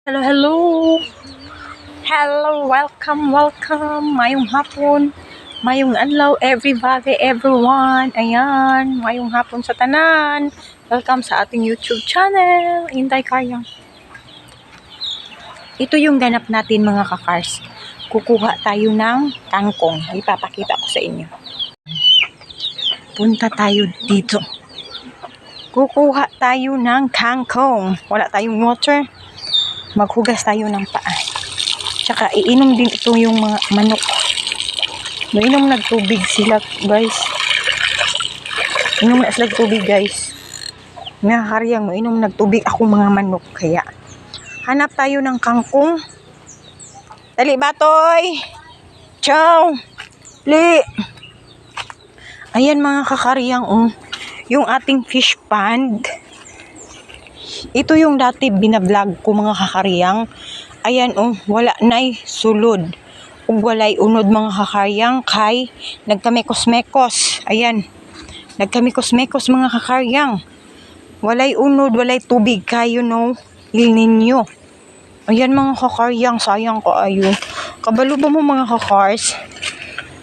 Hello, hello. Hello, welcome. Mayong hapon. Mayong adlaw, everybody, everyone. Ayan, mayong hapon sa tanan. Welcome sa ating YouTube channel. Inday Kayang. Ito yung ganap natin mga kakars. Kukuha tayo ng kangkong. Ipapakita ko sa inyo. Punta tayo dito. Kukuha tayo ng kangkong. Wala tayong water. Maghugas tayo ng paa. Tsaka iinom din ito yung mga manok. Mainom nagtubig sila guys. Inom na sila tubig guys. Nakakaryang mainom nagtubig ako mga manok. Kaya hanap tayo ng kangkong. Dali batoy. Ciao. Li. Ayan mga kakaryang yung ating fish pond. Ito yung dati binablog ko mga kakaryang. Ayan wala na'y sulod. Ug walay unod mga kakaryang kay nagkamekos-mekos. Ayan. Nagkamekos-mekos mga kakaryang. Walay unod, walay tubig kayo no. El Nino. Ayan mga kakaryang, sayang ko ayo. Kabalo ba mo mga kakars?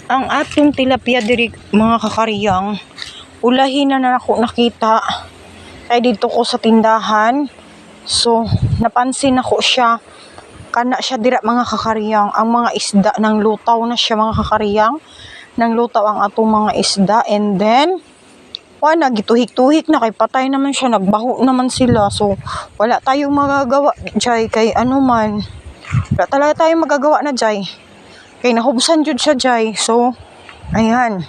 Ang atong tilapia diri mga kakaryang. Ulahin na ako nakita. Kay dito ko sa tindahan. So, napansin ako siya. Kana siya dira mga kakaryang. Ang mga isda ng lutaw na siya mga kakaryang. Nang lutaw ang atong mga isda. And then, wala, gituhik-tuhik na. Kay patay naman siya. Nagbaho naman sila. So, wala tayong magagawa. Jay, kay ano man. Wala talaga tayong magagawa na Jay. Kay nahubsan jud siya Jay. So, ayan.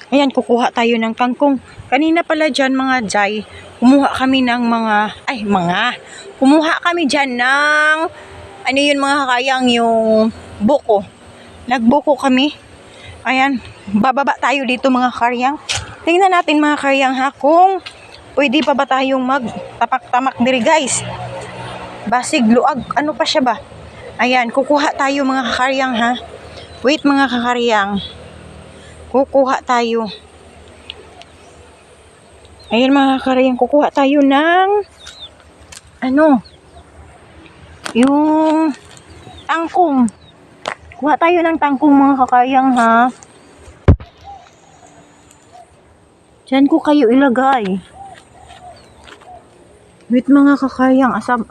Ayan, kukuha tayo ng kangkong. Kanina pala dyan mga Jai, kumuha kami ng kumuha kami dyan ng, ano yun mga kakayang, yung buko. Nagbuko kami. Ayan, bababa tayo dito mga karyang. Tingnan natin mga karyang ha, kung pwede pa ba tayong magtapak-tamak diri guys. Basig, luag, ano pa siya ba? Ayan, kukuha tayo mga kakaryang ha. Wait mga kakaryang. Kukuha tayo. Ayan mga kakaryang, kukuha tayo ng yung tangkong. Kuha tayo ng tangkong mga kakaryang ha. Diyan ko kayo ilagay. Wait mga kakaryang, asap.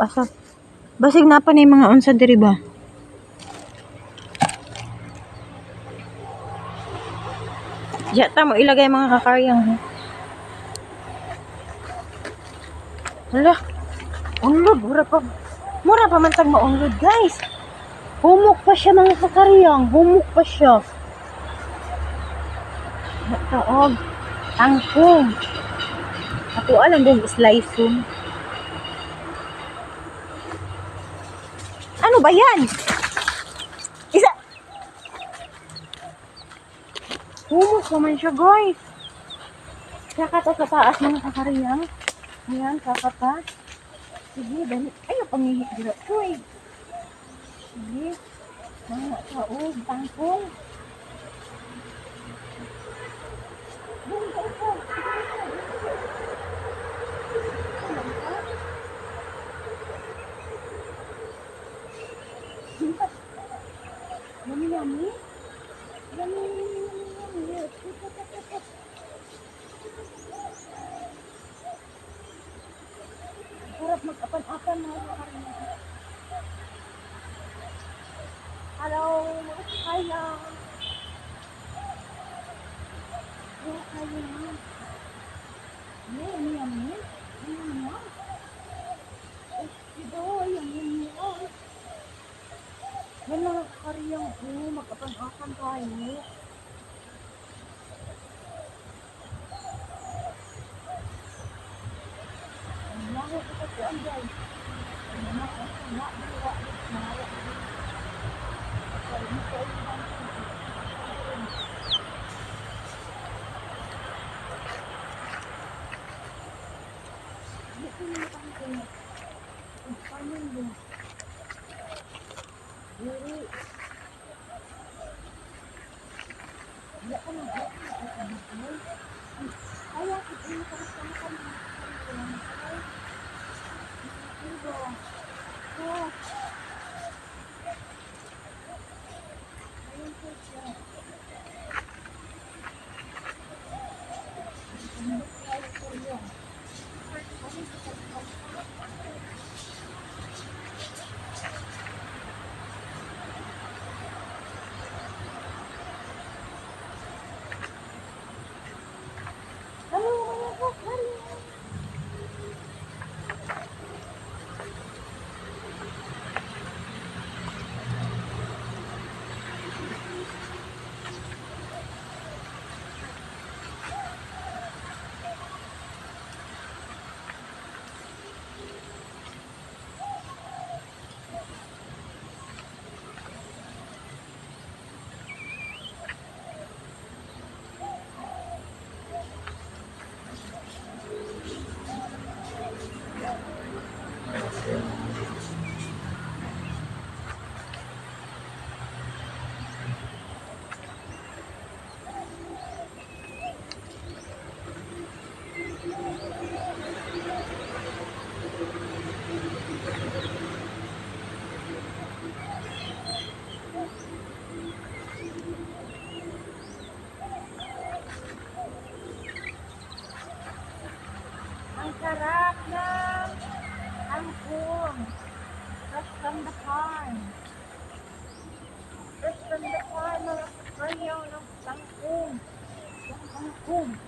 Basig na pa na yung mga unsa diri ba? Yata mo ilagay mga kakaryang ha. Hala, unlod, mura pa man tag maunlod guys. Humok pa siya mga kakaryang, humok pa siya. Taog, tangkong. Ako alam din slice yun. Ano ba yan? Isa. Humok naman siya guys. Kakata sa taas mga kakaryang. Ayan, kakata. Sige, dali. Ayaw, pangihik dito. Uy. Sige. Mga taog, tangkong. Yummy. Sarap mag-apan-apan mga kakaryang. Hello, mga kakaryang. Mga kakaryang. Yummy. Ito, yummy. Yan mga kakaryang. Mag-apan-apan tayo. Lahat ito po ang guys. Ang sarap ng kangkong. Fresh from the farm. Fresh from the farm, mga kakaryaw ng kangkong. Yung kangkong. Yung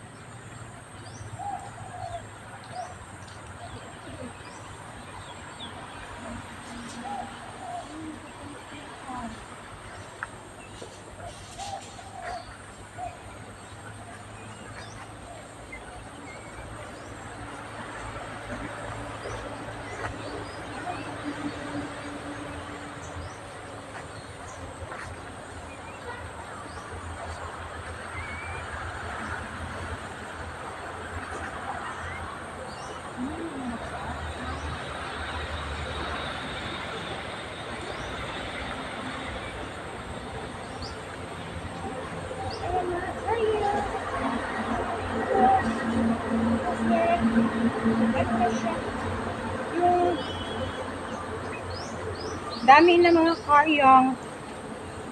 dami na mga karyang.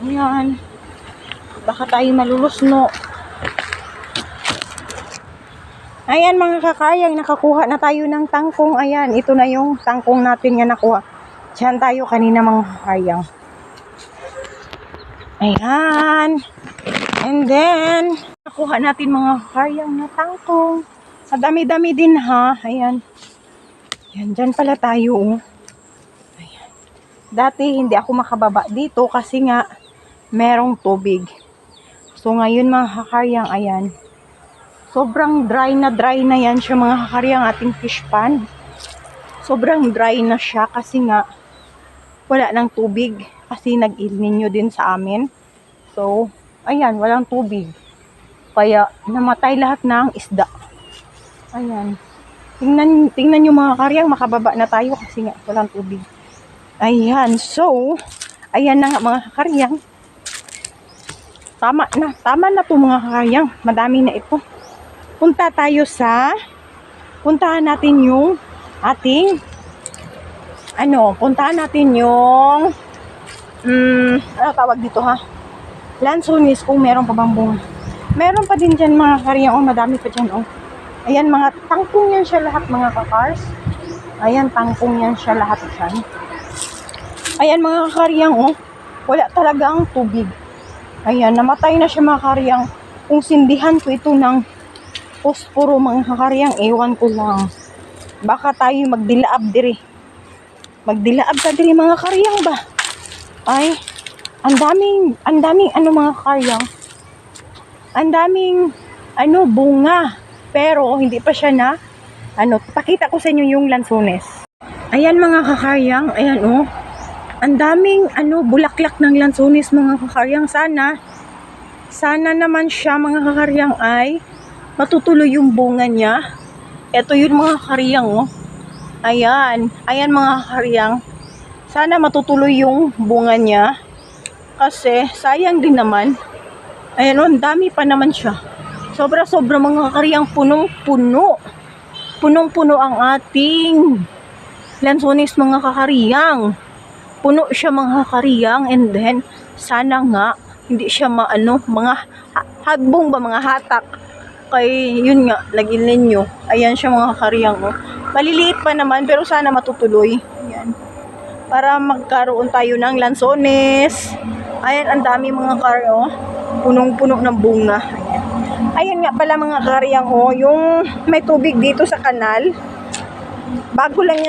Ayan. Baka tayo malulusno. Ayan mga kakaryang, nakakuha na tayo ng tangkong. Ayan, ito na yung tangkong natin nga nakuha. Diyan tayo kanina mga kakaryang. Ayan. And then, nakuha natin mga kakaryang na tangkong. Sa dami-dami din ha. Ayan. Ayan, dyan pala tayo. Oh. Ayan. Dati hindi ako makababa dito kasi nga merong tubig. So ngayon mga kakaryang, ayan. Sobrang dry na yan siya mga kakaryang ating fish pond. Sobrang dry na siya kasi nga wala ng tubig. Kasi nag-El Niño din sa amin. So, ayan, walang tubig. Kaya namatay lahat ng isda. Ayan. Tingnan nyo mga karyang, makababa na tayo kasi nga walang tubig. Ayan, so, ayan na nga mga karyang. Tama na to mga karyang. Madami na ito. Puntahan natin yung ating, puntahan natin yung, ano tawag dito ha? Lansones kung meron pa bang bunga. Meron pa din dyan mga karyang, madami pa dyan, Ayan, mga tangkong yan siya lahat, mga kakars. Ayan, tangkong yan siya lahat dyan. Ayan, mga kakaryang, wala talagang tubig. Ayan, namatay na siya, mga kakaryang. Kung sindihan ko ito ng posporo, mga kakaryang, ewan ko lang. Baka tayo magdilaab diri. Magdilaab ka diri, mga kakaryang ba? Ay, ang daming, mga kakaryang. Ang daming, bunga. Pero, hindi pa siya na, pakita ko sa inyo yung lansones. Ayan mga kakaryang, ayan ang daming, bulaklak ng lansones mga kakaryang. Sana naman siya mga kakaryang ay matutuloy yung bunga niya. Ito yun mga kakaryang, Ayan mga kakaryang. Sana matutuloy yung bunga niya. Kasi, sayang din naman. Ayan ang dami pa naman siya. Sobra mga kakaryang, punong-puno. Punong-puno ang ating lansones mga kakariyang. Puno siya mga kakariyang, and then sana nga hindi siya maano, mga hadbong ba, mga hatak. Kay yun nga, lagilin nyo. Ayan siya mga kakariyang. Oh. Maliliit pa naman pero sana matutuloy. Ayan. Para magkaroon tayo ng lansones. Ayan, ang dami mga karo. Oh. Punong-puno ng bunga. Ayan. Ayan nga pala mga kakariyang, oh, yung may tubig dito sa kanal. Bago lang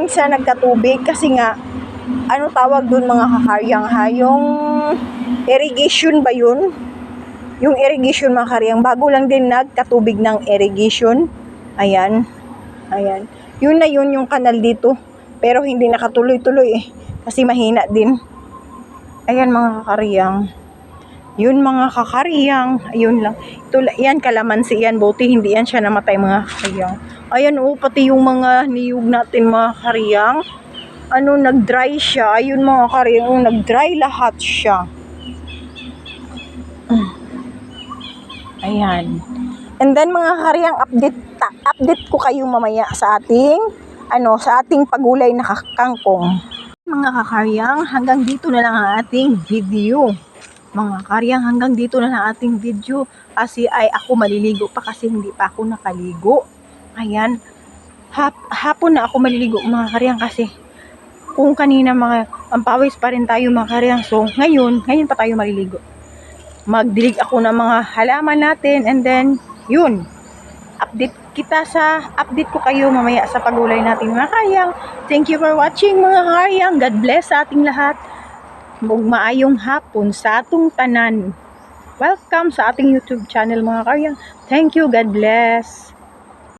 siya nagkatubig kasi nga ano tawag doon mga kakariyang ha, yung irrigation ba yun? Yung irrigation mga kakariyang, bago lang din nagkatubig ng irrigation. Ayan. Ayan. Yun na yun yung kanal dito. Pero hindi nakatuloy-tuloy kasi mahina din. Ayan mga kakariyang. Yun mga kakariyang, ayun lang. Ito, yan kalamansi yan, buti hindi yan siya namatay mga kakariyang. Ayan pati yung mga niyog natin mga kakariyang. Ano, nag-dry siya. Ayun mga kakariyang, nag-dry lahat siya. Ayan. And then mga kakariyang, update ko kayo mamaya sa ating pagulay na kangkong. Mga kakariyang, hanggang dito na lang ang ating video. Mga karyang, hanggang dito na ang ating video kasi ay ako maliligo pa kasi hindi pa ako nakaligo. Ayan, hapon na ako maliligo mga karyang kasi kung kanina ang pawis pa rin tayo mga karyang. So ngayon pa tayo maliligo. Magdilig ako ng mga halaman natin and then yun, update ko kayo mamaya sa pagulay natin mga karyang. Thank you for watching mga karyang. God bless sa ating lahat. Maayong hapon sa atong tanan. Welcome sa ating YouTube channel mga karyang. Thank you, God bless.